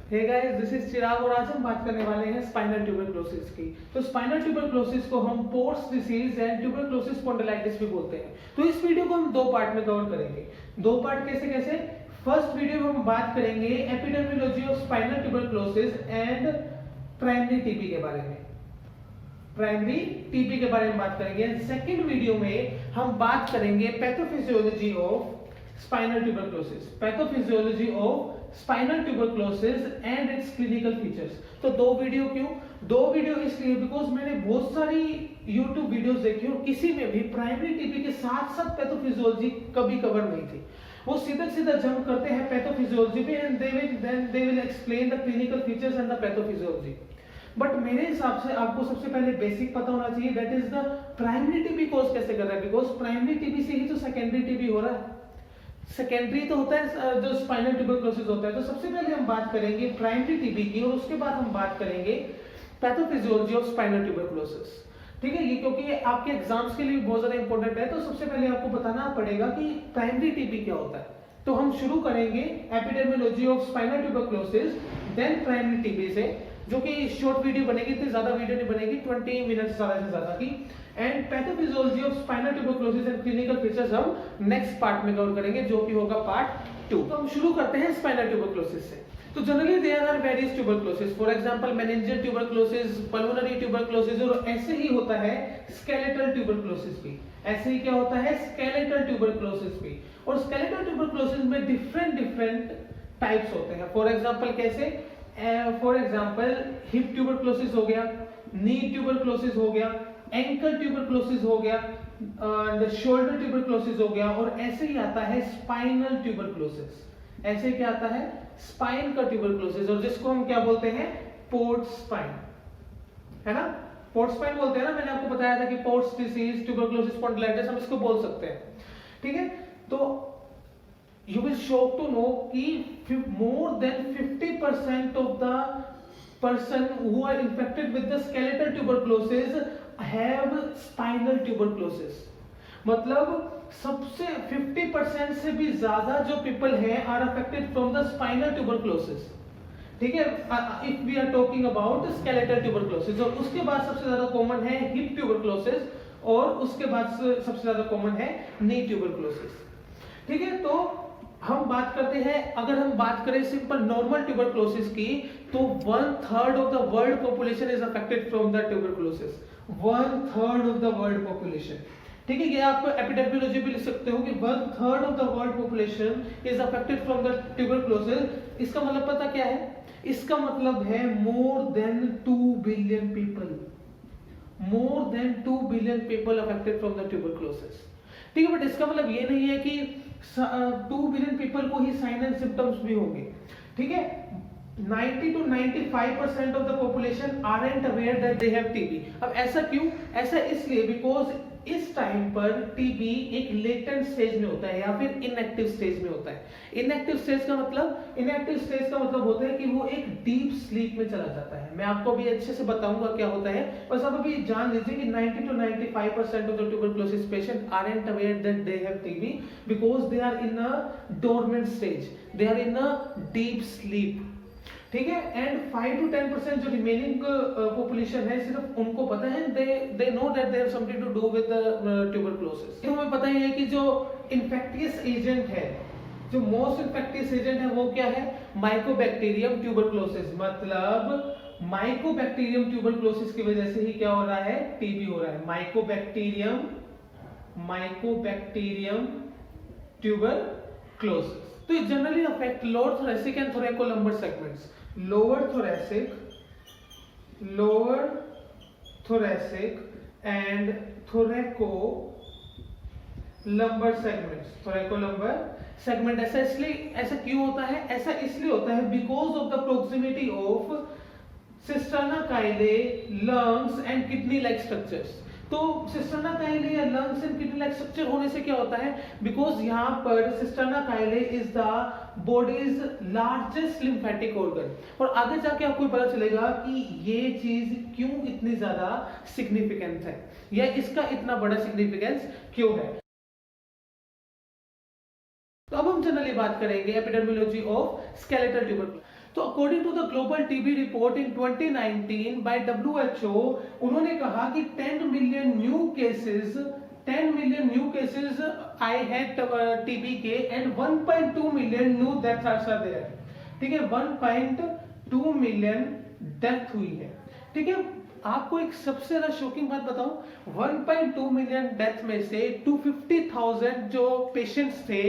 Hey guys, this is चिराग और आज हम बात करने वाले हैं स्पाइनल ट्यूबरक्लोसिस की। तो स्पाइनल ट्यूबरक्लोसिस को हम ports disease and tuberculosis spondylitis भी बोलते हैं। तो इस वीडियो को हम दो पार्ट में कवर करेंगे। दो पार्ट कैसे कैसे? फर्स्ट वीडियो में हम बात करेंगे epidemiology of spinal tuberculosis and primary TB के बारे में, प्राइमरी टीबी के बारे में बात करेंगे। सेकंड वीडियो में हम बात करेंगे pathophysiology of spinal tuberculosis, pathophysiology of spinal tuberculosis and it's clinical features. तो दो वीडियो क्यों? दो वीडियो इसलिए बिकॉज मैंने बहुत सारी YouTube वीडियोस देखी और किसी में भी प्राइमरी टीबी के साथ साथ पैथोफिजियोलॉजी कभी कवर नहीं थी। वो सीधा सीधा जंप करते हैं पैथोफिजियोलॉजी पे and they will explain the clinical features and the pathophysiology. But मेरे हिसाब से आपको सबसे पहले बेसिक पता होना चाहिए, that is the primary TB cause कैसे कर रहा है, बिकॉज प्राइमरी टीबी से ही तो सेकेंडरी टीबी हो रहा है। सेकेंडरी तो होता है जो स्पाइनल ट्यूबरक्लोसिस होता है। तो सबसे पहले हम बात करेंगे प्राइमरी टीबी की और उसके बाद हम बात करेंगे पैथोफिजियोलॉजी ऑफ स्पाइनल ट्यूबरक्लोसिस। ठीक है, ये क्योंकि आपके एग्जाम्स के लिए बहुत ज्यादा इंपॉर्टेंट है। तो सबसे पहले आपको बताना पड़ेगा कि प्राइमरी टीबी क्या होता है। तो हम शुरू करेंगे epidemiology of spinal tuberculosis then primary TB से, जो कि शॉर्ट वीडियो बनेगी, इतनी ज्यादा वीडियो नहीं बनेगी, 20 मिनट ज्यादा से ज्यादा की। And pathophysiology of spinal tuberculosis and clinical features हम नेक्स्ट पार्ट में कवर करेंगे, जो कि होगा पार्ट 2। तो हम शुरू करते हैं स्पाइनल ट्यूबरक्लोसिस से। तो generally there are various tuberculosis, for example meningeal tuberculosis, pulmonary tuberculosis, और ऐसे ही होता है स्केलेटल ट्यूबरक्लोसिस भी। ऐसे ही क्या होता है? स्केलेटल ट्यूबरक्लोसिस भी। और स्केलेटल ट्यूबरक्लोसिस में डिफरेंट टाइप्स होते हैं। फॉर एग्जांपल कैसे? फॉर एग्जांपल हिप ट्यूबरक्लोसिस हो गया, नी ट्यूबरक्लोसिस हो गया, एंकल ट्यूबरक्लोसिस हो गया, शोल्डर ट्यूबरक्लोसिस हो गया, और ऐसे ही आता है स्पाइनल ट्यूबरक्लोसिस। ऐसे क्या आता है? स्पाइन का ट्यूबरक्लोसिस, और जिसको हम क्या बोलते हैं? पोर्ट स्पाइन, है ना? पोर्ट स्पाइन बोलते हैं ना। मैंने आपको बताया था कि पोर्ट्स डिसीज, ट्यूबरक्लोसिस, स्पॉन्डिलाइटिस हम इसको बोल सकते हैं। ठीक है, तो you will shock to know कि more than 50% of the person who are infected with the skeletal tuberculosis have spinal tuberculosis। मतलब सबसे 50% से भी ज्यादा जो पीपल हैं are affected from the spinal tuberculosis। ठीक है, if we are talking about skeletal tuberculosis। और उसके बाद सबसे ज्यादा कॉमन है hip tuberculosis, और उसके बाद सबसे ज्यादा कॉमन है knee tuberculosis। ठीक है, तो हम बात करते हैं, अगर हम बात करें सिंपल नॉर्मल ट्यूबरक्लोसिस की, तो 1/3 of the world population is affected from the tuberculosis. 1/3 of the world population. ठीक है, ये आप एपिडेमियोलॉजी भी लिख सकते हो कि 1/3 of the world population is affected from the tuberculosis. इसका मतलब पता क्या है? इसका मतलब है more than 2 billion people, more than 2 billion people affected from the tuberculosis. ठीक है, बट इसका मतलब ये नहीं है कि 2 बिलियन पीपल को ही साइन एंड सिम्टम्स भी होंगे। ठीक है, 90 to 95% of the population aren't aware that they have TB. अब ऐसा क्यों? ऐसा इसलिए बिकॉज इस टाइम पर टीबी एक लेटेंट स्टेज में होता है या फिर इनएक्टिव स्टेज में होता है। इनएक्टिव स्टेज का मतलब होता है कि वो एक डीप स्लीप में चला जाता है। मैं आपको अभी अच्छे से बताऊंगा क्या होता है, बस आप अभी जान लीजिए कि 90 to 95% of the tuberculosis patient aren't aware that they have TB because they are in a dormant stage, they are in a deep sleep. ठीक है, एंड 5 to 10% जो रिमेनिंग पॉपुलेशन है, सिर्फ उनको पता है, they know that they have something to do with the tuberculosis. तो हमें पता ही है कि जो इन्फेक्टियस एजेंट है, जो मोस्ट इन्फेक्टियस एजेंट है, वो क्या है? Mycobacterium tuberculosis. मतलब माइकोबैक्टीरियम ट्यूबरक्लोसिस की वजह से ही क्या हो रहा है? टीबी हो रहा है। Mycobacterium tuberculosis. तो it generally affect lower thoracic and thoracolumbar segments, lower thoracic and thoracolumbar segment। ऐसा क्यों होता है? ऐसा इसलिए होता है because of the proximity of cisterna chylae, lungs and kidney like structures। तो सिस्टर्ना काइले या lungs and kidney like structure होने से क्या होता है? बिकॉज यहाँ पर सिस्टर्ना काइले is the bodies largest lymphatic organ. और आगे जाके आपको पता चलेगा कि ये चीज क्यों इतनी ज्यादा सिग्निफिकेंट है, या इसका इतना बड़ा सिग्निफिकेंस क्यों है। तो अब हम जनरली बात करेंगे एपिडेमियोलॉजी ऑफ स्केलेटल ट्यूबरक्लोसिस। तो according to the global TB report in 2019 by WHO, उन्होंने कहा कि 10 million new cases I had TB के and 1.2 million new deaths are there. ठीक है, 1.2 मिलियन डेथ हुई है। ठीक है, आपको एक सबसे ज्यादा शॉकिंग बात बताऊं, 1.2 मिलियन डेथ में से 250,000 जो पेशेंट्स थे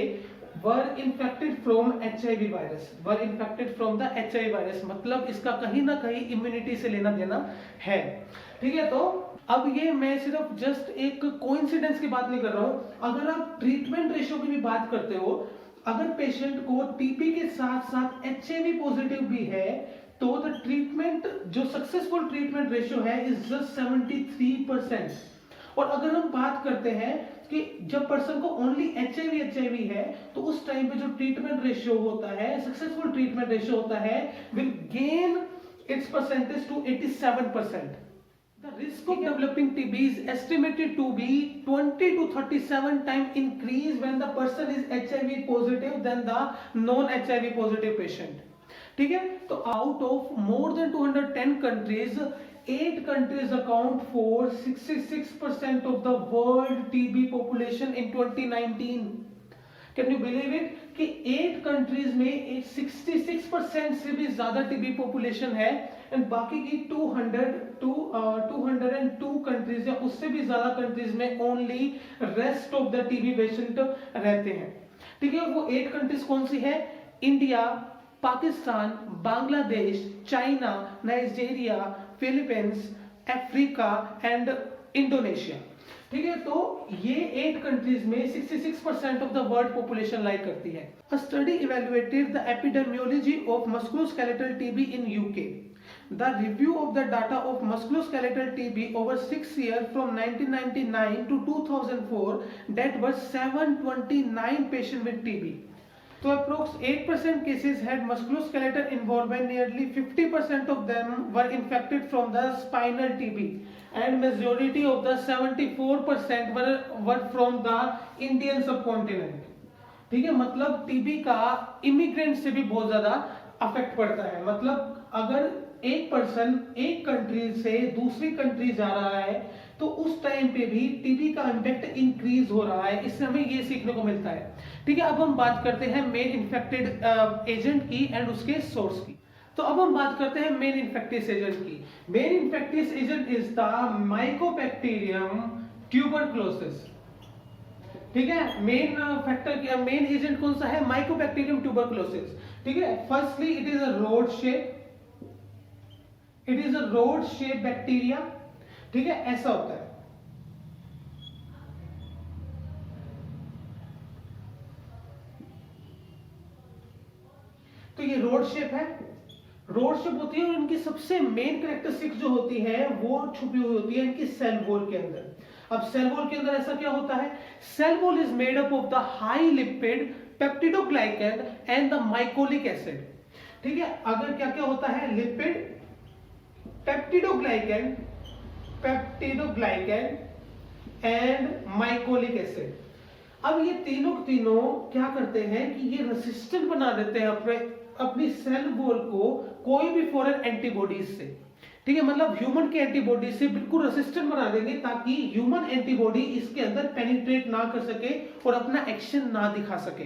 वर इन्फेक्टेड फ्रॉम HIV वायरस, मतलब इसका कहीं ना कहीं इम्यूनिटी से लेना देना है। ठीक है, तो अब ये मैं सिर्फ जस्ट एक कोइंसिडेंस की बात नहीं कर रहा हूं। अगर आप ट्रीटमेंट रेशियो की भी बात करते हो, अगर पेशेंट को टीबी के साथ साथ HIV पॉजिटिव भी है, तो द ट्रीटमेंट जो सक्सेसफुल ट्रीटमेंट रेशियो है इज जस्ट 73%। और अगर हम बात करते हैं कि जब पर्सन को ओनली HIV है, तो उस टाइम पे जो ट्रीटमेंट रेशियो होता है, सक्सेसफुल ट्रीटमेंट रेशियो होता है, will gain its percentage to 87%। The risk of developing TB is estimated to be 20 to 37 times increase when the person is HIV positive than the non-HIV positive patient. ठीक है, तो out of more than 210 countries, 8 countries account for 66% of the world TB population in 2019. Can you believe it कि 8 countries में 66% से भी ज्यादा TB population है, and बाकी की 202 कंट्रीज या उससे भी ज्यादा कंट्रीज में only rest of the TB patient रहते हैं। ठीक है, वो 8 कंट्रीज कौन सी है? India, Pakistan, Bangladesh, China, Nigeria, Philippines, Africa and Indonesia. ठीक है, तो ये 8 कंट्रीज में 66% ऑफ द वर्ल्ड पॉपुलेशन लाई करती है। अ study evaluated the epidemiology of musculoskeletal TB in UK. The review of the data of musculoskeletal TB over 6 years from 1999 to 2004 that were 729 patients with TB. So approx 8% cases had musculoskeletal involvement, nearly 50% of them were infected from the spinal TB, and majority of the 74% were from the Indian subcontinent. ठीक है, मतलब TB का immigrant से भी बहुत ज्यादा affect पड़ता है। मतलब अगर एक पर्सन एक कंट्री से दूसरी कंट्री जा रहा है, तो उस टाइम पे भी टीबी का इम्पैक्ट इंक्रीज हो रहा है। इससे हमें ये सीखने को मिलता है। ठीक है, अब हम बात करते हैं मेन इन्फेक्टेड एजेंट की एंड उसके सोर्स की। तो अब हम बात करते हैं मेन इन्फेक्टिस एजेंट की। Main infectious agent is the mycobacterium tuberculosis. ठीक है, मेन एजेंट कौन सा है? Mycobacterium tuberculosis. ठीक है, firstly it is a rod shape bacteria. ठीक है, ऐसा होता है। तो ये रोड शेप है, रोड शेप होती है, और इनकी सबसे मेन कैरेक्टरिस्टिक जो होती है वो छुपी हुई होती है इनकी सेल वॉल के अंदर। अब सेल वॉल के अंदर ऐसा क्या होता है? Cell wall is made up of the high lipid peptidoglycan and the mycolic acid. ठीक है, अगर क्या क्या होता है? Lipid, peptidoglycan and mycolic acid. अब ये तीनों क्या करते हैं कि ये रेसिस्टेंट बना देते हैं अपनी सेल वॉल को कोई भी फॉरेन एंटीबॉडीज से। ठीक है, मतलब ह्यूमन के एंटीबॉडी से बिल्कुल रेसिस्टेंट बना देंगे, ताकि ह्यूमन एंटीबॉडी इसके अंदर पेनिट्रेट ना कर सके और अपना एक्शन ना दिखा सके।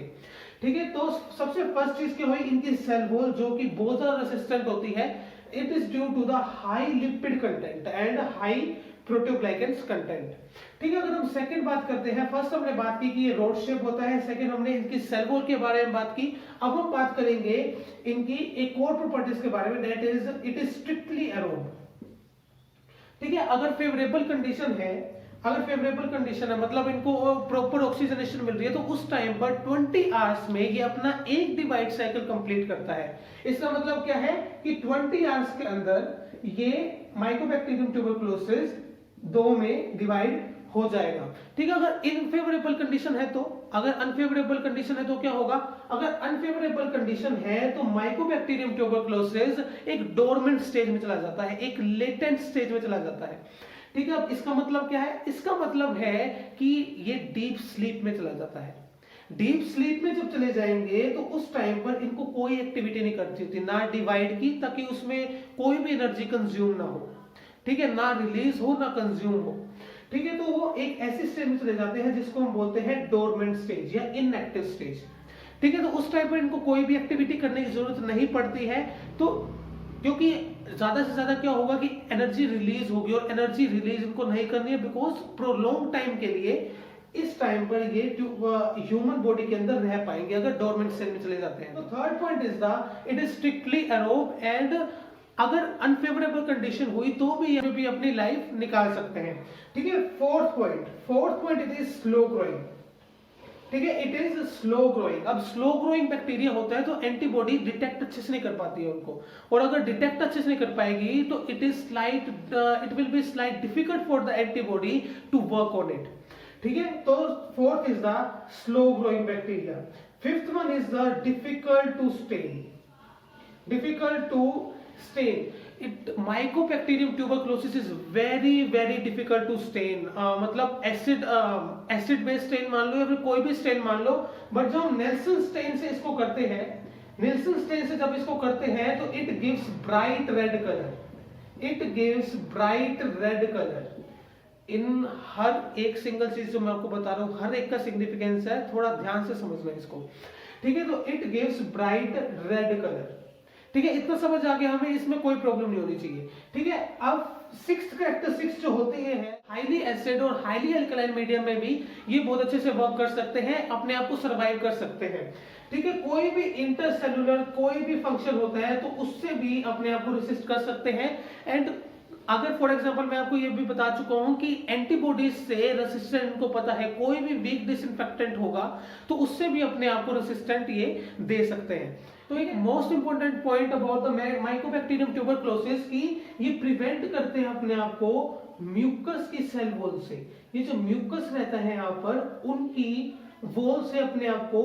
ठीक है, तो सबसे फर्स्ट चीज क्या हुई? इनकी सेल वॉल जो कि बहुत ज्यादा रेसिस्टेंट होती है, it is due to the high lipid content and high proteoglycans content. ठीक है, अगर हम सेकंड बात करते हैं, फर्स्ट हमने बात की कि ये रोड शेप होता है, सेकंड हमने इनकी सेल वॉल के बारे में बात की। अब हम बात करेंगे इनकी एक और प्रॉपर्टीज के बारे में, that is it is strictly aerobe. ठीक है, अगर फेवरेबल कंडीशन है, मतलब इनको प्रॉपर ऑक्सीजनेशन मिल रही है, तो उस टाइम पर 20 आवर्स में ये अपना एक डिवाइड साइकिल कंप्लीट करता है। इसका मतलब क्या है कि 20 आवर्स के अंदर ये माइकोबैक्टीरियम ट्यूबरक्लोसिस 2 में डिवाइड हो जाएगा। ठीक है, अगर इनफेवरेबल कंडीशन है तो, अगर अनफेवरेबल कंडीशन है तो क्या होगा? अगर अनफेवरेबल कंडीशन है तो माइकोबैक्टीरियम ट्यूबरक्लोसिस एक डोरमेंट स्टेज में चला जाता है, एक लेटेंट स्टेज में चला जाता है। ठीक है, अब इसका मतलब क्या है? इसका मतलब है कि ये डीप स्लीप में चला जाता है। डीप स्लीप में जब चले जाएंगे तो उस टाइम पर इनको कोई एक्टिविटी नहीं करती होती, ना डिवाइड की, ताकि उसमें कोई भी एनर्जी कंज्यूम ना हो, ठीक है, ना रिलीज हो ना कंज्यूम हो, ठीक है। तो वो एक ऐसी स्टेज में चले जाते हैं जिसको हम बोलते हैं डोरमेंट स्टेज या इनएक्टिव स्टेज, ठीक है। तो उस टाइम पर इनको कोई भी एक्टिविटी करने की जरूरत नहीं पड़ती है, तो क्योंकि ज्यादा से ज्यादा क्या होगा कि एनर्जी रिलीज होगी, और एनर्जी रिलीज इनको नहीं करनी है बिकॉज प्रोलॉन्ग टाइम के लिए इस टाइम पर ये ह्यूमन बॉडी के अंदर रह पाएंगे अगर डोरमेंट स्टेज में चले जाते हैं। तो third point is the it is strictly aerobe, and अगर अनफेवरेबल कंडीशन हुई तो भी ये भी अपनी लाइफ निकाल सकते हैं, ठीक है। Fourth point it is slow growing, ठीक है, इट इज स्लो ग्रोइंग। अब स्लो ग्रोइंग बैक्टीरिया होता है तो एंटीबॉडी डिटेक्ट अच्छे से नहीं कर पाती है उनको, और अगर डिटेक्ट अच्छे से नहीं कर पाएगी तो it will be slight difficult for the antibody to work on it, ठीक है। तो fourth is the slow growing bacteria. Fifth one is the difficult to stain. Mycobacterium tuberculosis is very difficult to stain, मतलब acid based stain मान लो या फिर कोई भी स्टेन मान लो, बट जो हम नेल्सन स्टेन से इसको करते हैं, नेल्सन स्टेन से जब इसको करते हैं तो it gives bright red colour. In हर एक सिंगल चीज जो मैं आपको बता रहा हूं, हर एक का सिग्निफिकेंस है, थोड़ा ध्यान से समझना इसको, ठीक है। तो it gives bright red colour, ठीक है, इतना समझ आ गया हमें, इसमें कोई प्रॉब्लम नहीं होनी चाहिए, ठीक है। अब सिक्स्थ कैरेक्टरिस्टिक्स जो होते हैं, हाईली एसिड और हाईली अल्कलाइन मीडियम में भी ये बहुत अच्छे से वर्क कर सकते हैं, अपने आप को सर्वाइव कर सकते हैं, ठीक है। कोई भी इंटरसेलुलर कोई भी फंक्शन होता है तो उससे भी अपने आप को रेसिस्ट कर सकते हैं। एंड अगर फॉर एग्जांपल मैं आपको ये भी बता चुका हूं कि एंटीबॉडीज से रेसिस्टेंट को पता है, कोई भी वीक डिसइंफेक्टेंट होगा तो उससे भी अपने आप को रेसिस्टेंट ये दे सकते हैं। तो एक most important point about the mycobacterium tuberculosis की ये प्रिवेंट करते हैं अपने आप को म्यूकस की सेल वॉल से। ये जो म्यूकस रहता है यहाँ पर उनकी वॉल से अपने आप को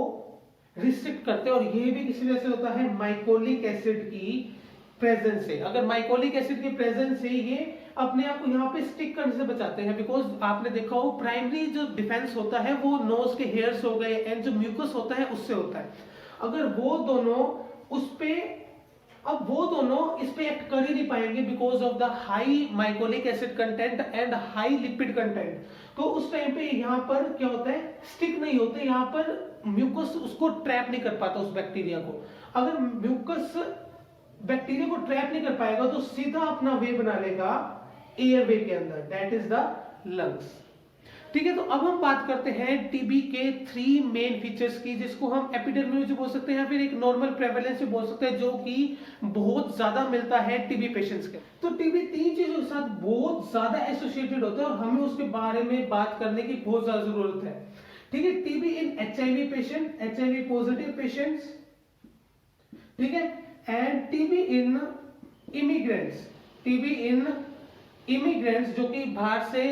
रिस्ट्रिक्ट करते हैं, और ये भी किसी वजह से होता है माइकोलिक एसिड की प्रेजेंस से। अगर माइकोलिक एसिड की प्रेजेंस से ये अपने आप को यहाँ पे स्टिक करने से बचाते हैं, बिकॉज आपने देखा हो प्राइमरी जो डिफेंस होता है वो नोज के हेयर्स हो गए एंड जो म्यूकस होता है उससे होता है। अगर वो दोनों इस पे एक्ट कर ही नहीं पाएंगे because of the high mycolic acid content and high lipid content, तो उस टाइम पे यहाँ पर क्या होता है, स्टिक नहीं होते, यहाँ पर म्यूकस उसको ट्रैप नहीं कर पाता उस बैक्टीरिया को। अगर म्यूकस बैक्टीरिया को ट्रैप नहीं कर पाएगा तो सीधा अपना वे बना लेगा एयरवे के अंदर, दैट इज द लंग्स, ठीक है। तो अब हम बात करते हैं टीबी के 3 मेन फीचर्स की, जिसको हम एपिडेमियोलॉजी बोल सकते हैं या फिर एक नॉर्मल प्रेवलेंस बोल सकते हैं, जो कि बहुत ज्यादा मिलता है टीबी पेशेंट्स के। तो टीबी 3 चीजों के साथ बहुत ज्यादा एसोसिएटेड होता है और हमें उसके बारे में बात करने की बहुत ज्यादा जरूरत है, ठीक है। टीबी इन HIV patient, HIV positive patients, ठीक है, एंड टीबी इन इमिग्रेंट्स जो कि बाहर से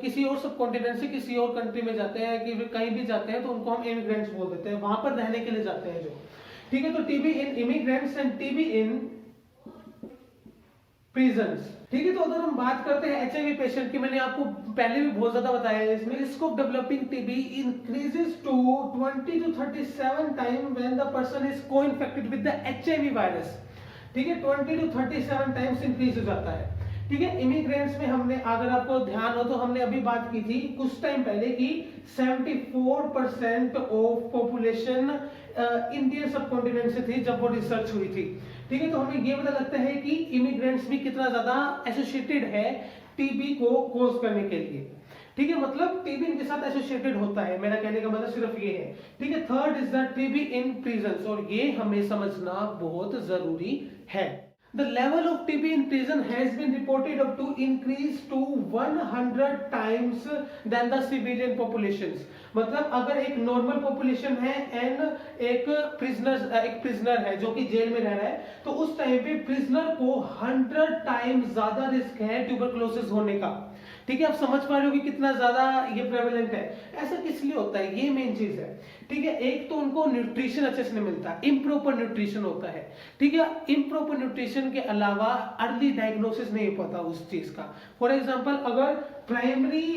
किसी और सब कॉन्टिनेंट से किसी और कंट्री में जाते हैं कि कहीं भी जाते हैं तो उनको हम इमिग्रेंट्स बोल देते हैं, वहां पर रहने के लिए जाते हैं जो, ठीक है। तो टीबी इन इमिग्रेंट्स एंड टीबी इन प्रिजन्स, ठीक है। तो अगर हम बात करते हैं एचआईवी पेशेंट की, मैंने आपको पहले भी बहुत ज्यादा बताया है, इसमें risk of developing TB increases to 20 to 37 time when the person is coinfected with the HIV virus, ठीक है। 20 to 37 टाइम्स इंक्रीज हो जाता है, ठीक है। इमिग्रेंट्स में हमने, अगर आपको ध्यान हो तो हमने अभी बात की थी कुछ टाइम पहले कि 74% ऑफ पॉपुलेशन इंडियन सब कॉन्टिनेंट से थी जब वो रिसर्च हुई थी, ठीक है। तो हमें ये पता लगता है कि इमिग्रेंट्स भी कितना ज्यादा एसोसिएटेड है टीबी को कोज करने के लिए, ठीक है। मतलब टीबी इनके साथ एसोसिएटेड होता है, मेरा कहने का मतलब सिर्फ ये है, ठीक है। Third is the TB in prisons, और ये हमें समझना बहुत जरूरी है। The level of TB in prison has been reported up to increase to 100 times than the civilian populations. मतलब अगर एक नॉर्मल पॉपुलेशन है एंड एक प्रिजनर है जो कि जेल में रह रहा है, तो उस टाइम पे प्रिजनर को 100 टाइम्स ज्यादा रिस्क है ट्यूबरक्लोसिस होने का, ठीक है। आप समझ पा रहे हो कि कितना ज्यादा ये प्रेवलेंट है। ऐसा किस लिए होता है, ये मेन चीज है, ठीक है। एक तो उनको न्यूट्रिशन अच्छे से नहीं मिलता, इम्प्रॉपर न्यूट्रिशन होता है, ठीक है। इम्प्रॉपर न्यूट्रिशन के अलावा अर्ली डायग्नोसिस नहीं पता उस चीज का। फॉर एग्जांपल अगर प्राइमरी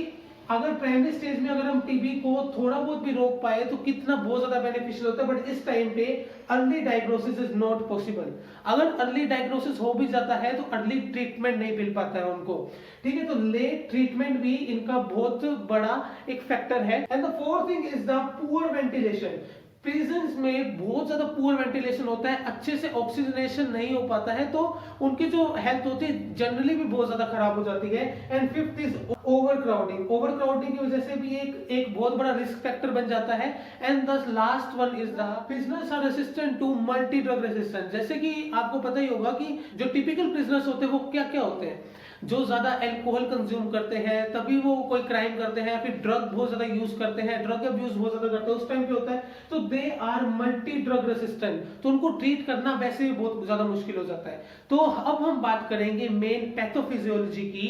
अगर प्राइमरी स्टेज में अगर हम टीबी को थोड़ा बहुत भी रोक पाए तो कितना बहुत ज्यादा बेनिफिशियल होता है, बट इस टाइम पे early diagnosis is not possible. अगर अर्ली डायग्नोसिस हो भी जाता है तो अर्ली ट्रीटमेंट नहीं मिल पाता है उनको, ठीक है। तो लेट ट्रीटमेंट भी इनका बहुत बड़ा एक फैक्टर है। And the fourth thing is the poor ventilation. Prisons में बहुत ज्यादा पुअर वेंटिलेशन होता है, अच्छे से ऑक्सीजनेशन नहीं हो पाता है, तो उनकी जो हेल्थ होती है जनरली भी बहुत ज्यादा खराब हो जाती है। And fifth is over crowding. Over crowding की वजह से भी एक बहुत बड़ा रिस्क फैक्टर बन जाता है। And the last one is the prisoners are resistant to multi drug resistance. जैसे कि आपको पता ही होगा कि जो टिपिकल प्रिजनर्स होते हैं वो क्या क्या होते हैं, जो ज्यादा अल्कोहल कंज्यूम करते हैं तभी वो कोई क्राइम करते हैं, फिर ड्रग बहुत ज्यादा यूज करते हैं, ड्रग अब्यूज बहुत ज्यादा करते हैं, उस टाइम पे होता है तो they are multi drug resistant, तो उनको ट्रीट करना वैसे भी बहुत ज्यादा मुश्किल हो जाता है। तो अब हम बात करेंगे मेन पैथोफिजियोलॉजी की,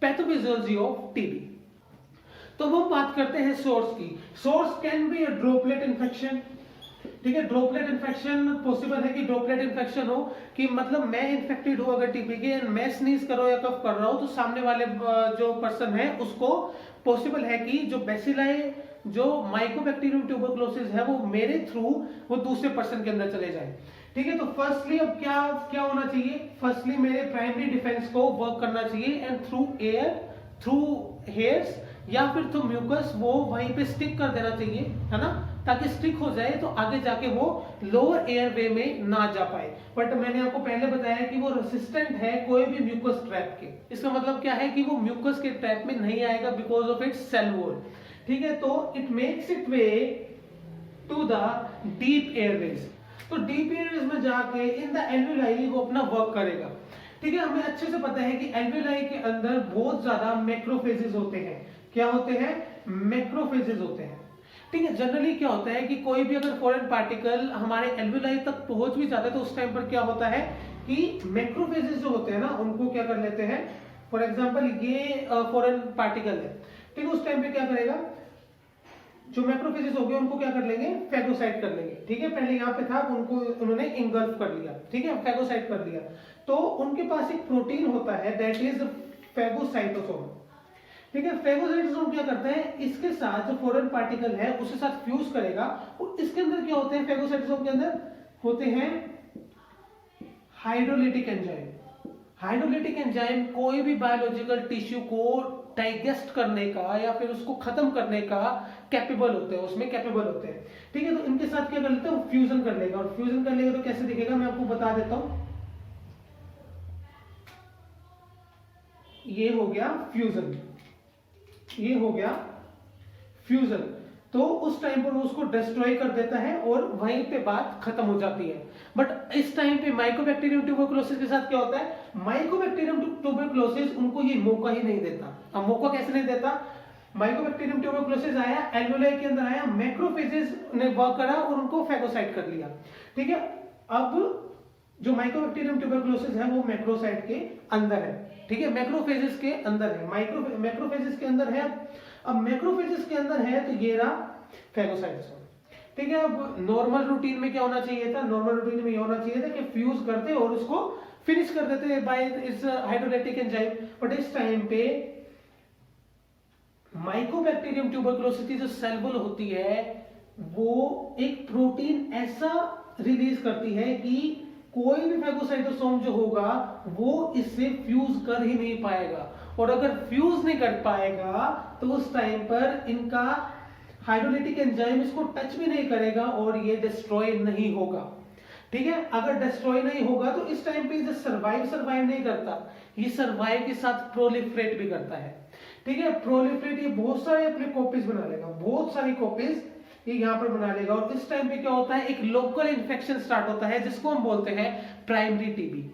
पैथोफिजियोलॉजी ऑफ टीबी। तो हम बात करते हैं सोर्स की। Source can be a droplet infection, ठीक है। ड्रॉपलेट इन्फेक्शन पॉसिबल है कि ड्रॉपलेट इन्फेक्शन हो कि मतलब मैं इन्फेक्टेड हूं अगर टीबी के, मैं स्नीज कर रहा हूं या कफ कर रहा हूं तो सामने वाले जो पर्सन है उसको पॉसिबल है कि जो बेसिलाई जो माइकोबैक्टीरियम ट्यूबरकुलोसिस है वो मेरे थ्रू वो दूसरे पर्सन के अंदर चले जाए, ठीक है। तो फर्स्टली अब क्या क्या होना चाहिए, फर्स्टली मेरे प्राइमरी डिफेंस को वर्क करना चाहिए and through air, through hairs या फिर थ्रू म्यूकस वो वहीं पे स्टिक कर देना चाहिए, है ना, ताकि स्टिक हो जाए तो आगे जाके वो लोअर एयरवे में ना जा पाए। बट मैंने आपको पहले बताया कि वो रेसिस्टेंट है कोई भी म्यूकस ट्रैप के। इसका मतलब क्या है कि वो म्यूकस के ट्रैप में नहीं आएगा because of its cell wall, ठीक है। तो it makes it way to the deep airways. तो डीप एयरवेज में जाके इन द एल्वेलाई वो अपना वर्क करेगा, ठीक है। हमें अच्छे से पता है कि एल्वेलाई के अंदर बहुत ज्यादा मैक्रोफेजेस होते हैं। क्या होते हैं? मैक्रोफेजेस होते हैं, ठीक है। जनरली क्या होता है कि कोई भी अगर फॉरेन पार्टिकल हमारे एल्वेलाई तक पहुंच भी जाता है तो उस टाइम पर क्या होता है कि मैक्रोफेजेस जो होते हैं ना उनको क्या कर लेते हैं, फॉर एग्जांपल ये फॉरेन पार्टिकल है, ठीक है, उस टाइम पे क्या करेगा, जो मैक्रोफेजेस हो गए उनको क्या कर लेंगे, फैगोसाइट कर लेंगे, ठीक है। पहले यहाँ पे था उनको उन्होंने इंगल्फ कर लिया, ठीक है, फैगोसाइट कर लिया। तो उनके पास एक प्रोटीन होता है दैट इज फैगोसाइटोसोम, ठीक है। फैगोसाइटोसोम क्या करता है, इसके साथ जो फॉरेन पार्टिकल है उसके साथ फ्यूज करेगा और इसके अंदर क्या होते हैं, फैगोसाइटोसोम के अंदर होते हैं हाइड्रोलिटिक एंजाइम। हाइड्रोलिटिक एंजाइम कोई भी बायोलॉजिकल टिश्यू को डाइजेस्ट करने का या फिर उसको खत्म करने का कैपेबल होते हैं, उसमें कैपेबल होते हैं, ठीक है। तो इनके साथ क्या कर लेते हैं, फ्यूजन कर लेगा, और फ्यूजन कर लेगा तो कैसे दिखेगा मैं आपको बता देता हूं। ये हो गया फ्यूजन, ये हो गया फ्यूजन। तो उस टाइम पर वो उसको डिस्ट्रॉय कर देता है और वहीं पे बात खत्म हो जाती है। बट इस टाइम पे माइकोबैक्टीरियम ट्यूबरकुलोसिस के साथ क्या होता है, माइकोबैक्टीरियम ट्यूबरकुलोसिस उनको ये मौका ही नहीं देता। अब मौका कैसे नहीं देता, माइकोबैक्टीरियम ट्यूबरकुलोसिस आया, एल्वेलाई के अंदर आया, मैक्रोफेजेस ने वर्क करा और उनको फैगोसाइट कर लिया, ठीक है। अब जो माइकोबैक्टीरियम ट्यूबरकुलोसिस है वो मैक्रोसाइट के अंदर है, ठीक है, मैक्रोफेजेस के अंदर है, मैक्रोफेजेस के अंदर है। अब मैक्रोफेजेस के अंदर है तो ये रहा फैगोसाइटोसोम, ठीक है। अब नॉर्मल रूटीन में क्या होना चाहिए था, नॉर्मल रूटीन में ये होना चाहिए था कि फ्यूज करते और उसको फिनिश कर देते बाय इस हाइड्रोलाइटिक एंजाइम। बट इस टाइम पे माइकोबैक्टीरियम ट्यूबरकुलोसिस की जो सेल वॉल होती है वो एक प्रोटीन ऐसा रिलीज करती है कि कोई भी फैगोसाइटोसोम जो होगा वो इससे फ्यूज कर ही नहीं पाएगा, और अगर फ्यूज नहीं कर पाएगा तो उस टाइम पर इनका हाइड्रोलिटिक एंजाइम इसको टच भी नहीं करेगा और ये डिस्ट्रॉय नहीं होगा, ठीक है। अगर डिस्ट्रॉय नहीं होगा तो इस टाइम पे ये सर्वाइव नहीं करता, ये सर्वाइव के साथ प्रोलिफरेट भी करता है, ठीक है। प्रोलिफरेट ये बहुत सारे अपने कॉपीज बना लेगा, बहुत सारी कॉपीज ये यहाँ पर बना लेगा, और इस टाइम पे क्या होता है, एक लोकल इन्फेक्शन स्टार्ट होता है जिसको हम बोलते हैं प्राइमरी टीबी।